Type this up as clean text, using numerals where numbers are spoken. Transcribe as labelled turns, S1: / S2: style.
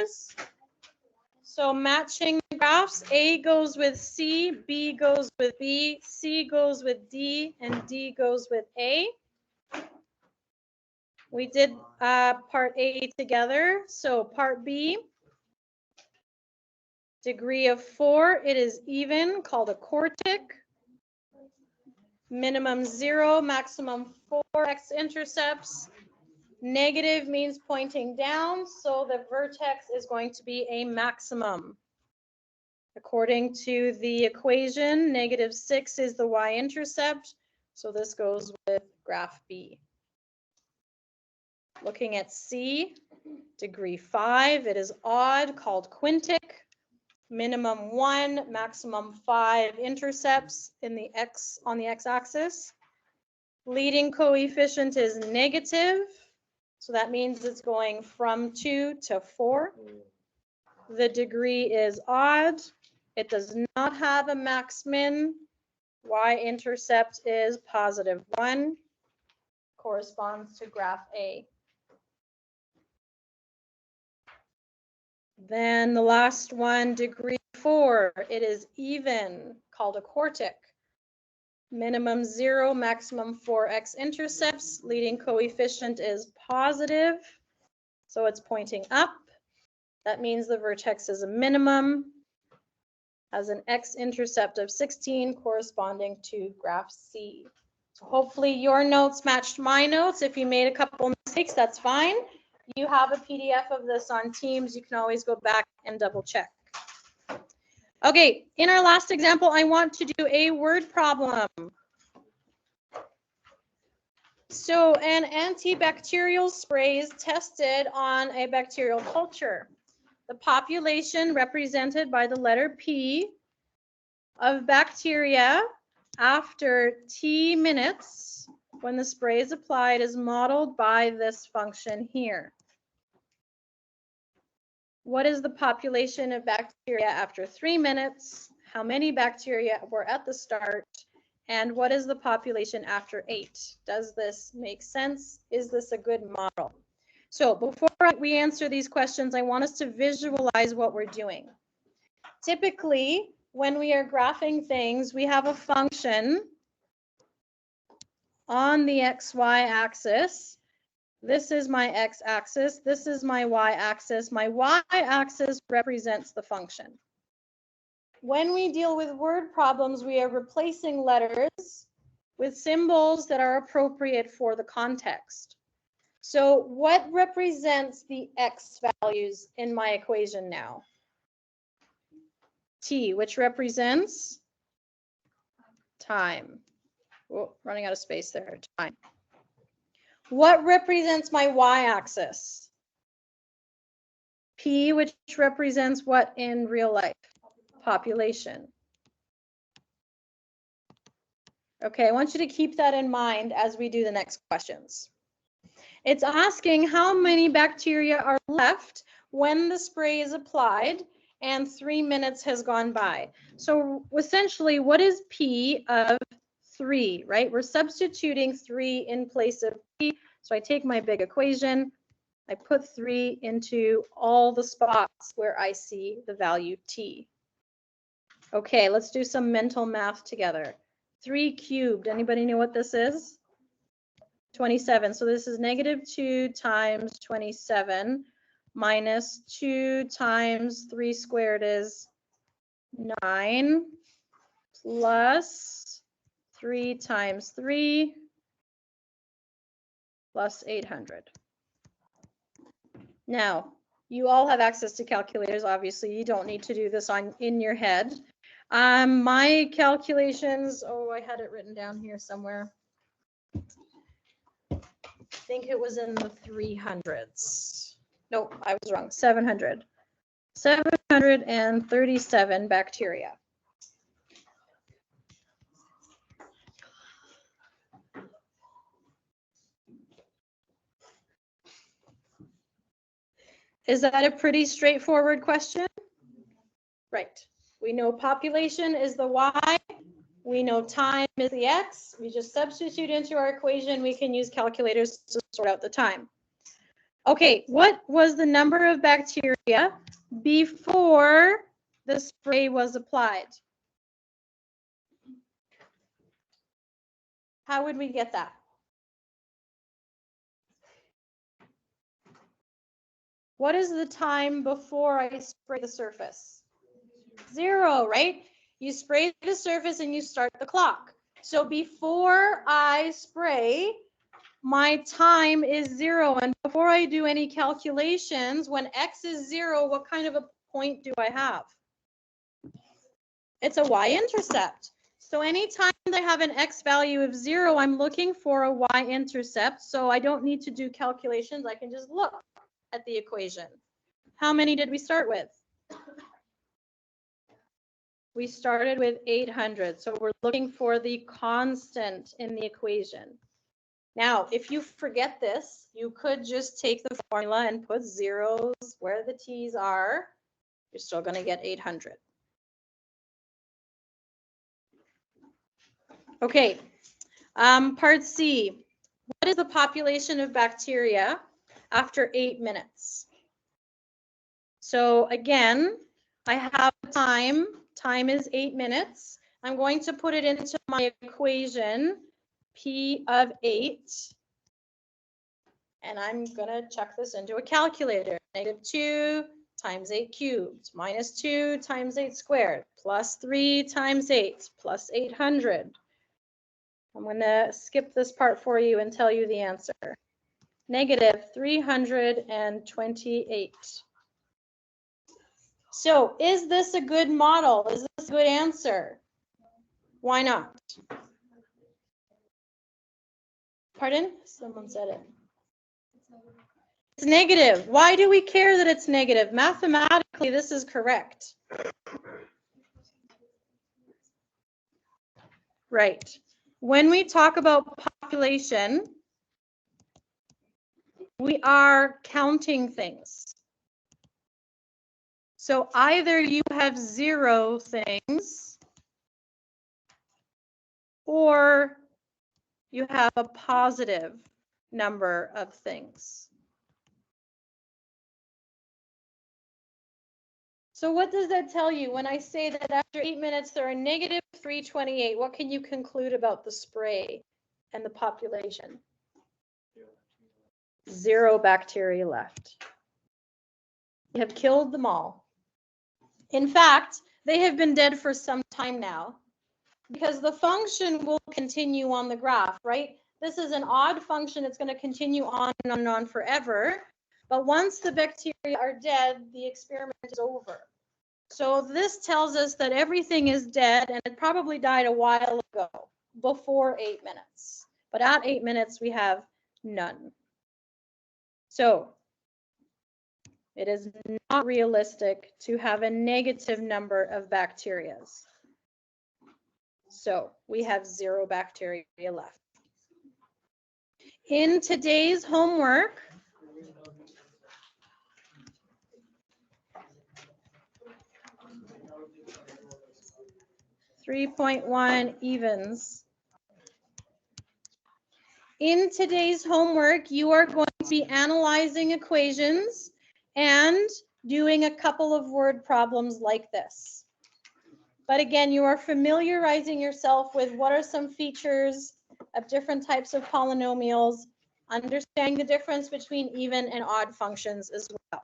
S1: calculators. So matching graphs, A goes with C, B goes with B, C goes with D, and D goes with A. We did part A together. So part B, degree of 4, it is even, called a quartic. Minimum 0, maximum 4 x-intercepts. Negative means pointing down, so the vertex is going to be a maximum. According to the equation, -6 is the y-intercept, so this goes with graph B. Looking at C, degree 5, it is odd, called quintic. Minimum 1, maximum 5 intercepts in the on the x-axis. Leading coefficient is negative, so that means it's going from 2 to 4. The degree is odd. It does not have a max-min. Y-intercept is +1, corresponds to graph A. Then the last one, degree 4, it is even, called a quartic. Minimum 0, maximum 4 x-intercepts. Leading coefficient is positive, so it's pointing up. That means the vertex is a minimum, has an x-intercept of 16 corresponding to graph C. So hopefully your notes matched my notes. If you made a couple mistakes, that's fine. You have a PDF of this on Teams. You can always go back and double check. Okay, in our last example, I want to do a word problem. So an antibacterial spray is tested on a bacterial culture. The population represented by the letter P of bacteria after T minutes when the spray is applied is modeled by this function here. What is the population of bacteria after 3 minutes? How many bacteria were at the start? And what is the population after 8? Does this make sense? Is this a good model? So before we answer these questions, I want us to visualize what we're doing. Typically, when we are graphing things, we have a function on the XY axis. This is my x-axis. This is my y-axis. My y-axis represents the function. When we deal with word problems, we are replacing letters with symbols that are appropriate for the context. So what represents the x values in my equation now? T, which represents time. Oh, running out of space there, time. What represents my y-axis? P, which represents what in real life? Population. Okay, I want you to keep that in mind as we do the next questions. It's asking how many bacteria are left when the spray is applied and 3 minutes has gone by. So essentially, what is P of 3, right? We're substituting 3 in place of P. So I take my big equation, I put 3 into all the spots where I see the value T. Okay, let's do some mental math together. 3 cubed, anybody know what this is? 27, so this is -2 times 27 minus 2 times 3 squared is 9 plus 3 times 3 plus 800. Now, you all have access to calculators, obviously. You don't need to do this in your head. My calculations, oh, I had it written down here somewhere. I think it was in the 300s. Nope, I was wrong, 700. 737 bacteria. Is that a pretty straightforward question? Right. We know population is the y. We know time is the x. We just substitute into our equation. We can use calculators to sort out the time. Okay, what was the number of bacteria before the spray was applied? How would we get that? What is the time before I spray the surface? 0, right? You spray the surface and you start the clock. So before I spray, my time is 0. And before I do any calculations, when x is 0, what kind of a point do I have? It's a y-intercept. So anytime I have an x value of 0, I'm looking for a y-intercept. So I don't need to do calculations. I can just look at the equation. How many did we start with? We started with 800. So we're looking for the constant in the equation. Now, if you forget this, you could just take the formula and put zeros where the t's are. You're still going to get 800. Okay, part C. What is the population of bacteria after 8 minutes? So again, I have time. Time is 8 minutes. I'm going to put it into my equation, P of 8. And I'm going to check this into a calculator. -2 times 8 cubed, minus 2 times 8 squared, plus 3 times 8, plus 800. I'm going to skip this part for you and tell you the answer. -328. So is this a good model? Is this a good answer? Why not? Pardon? Someone said it. It's negative. Why do we care that it's negative? Mathematically, this is correct. Right. When we talk about population, we are counting things. So either you have 0 things or you have a positive number of things. So what does that tell you when I say that after 8 minutes there are -328? What can you conclude about the spray and the population? 0 bacteria left. You have killed them all. In fact, they have been dead for some time now because the function will continue on the graph, right? This is an odd function. It's going to continue on and on forever. But once the bacteria are dead, the experiment is over. So this tells us that everything is dead and it probably died a while ago, before 8 minutes. But at 8 minutes, we have none. So it is not realistic to have a negative number of bacteria. So we have 0 bacteria left. In today's homework, (3.1 evens). In today's homework, you are going to be analyzing equations and doing a couple of word problems like this. But again, you are familiarizing yourself with what are some features of different types of polynomials, understanding the difference between even and odd functions as well.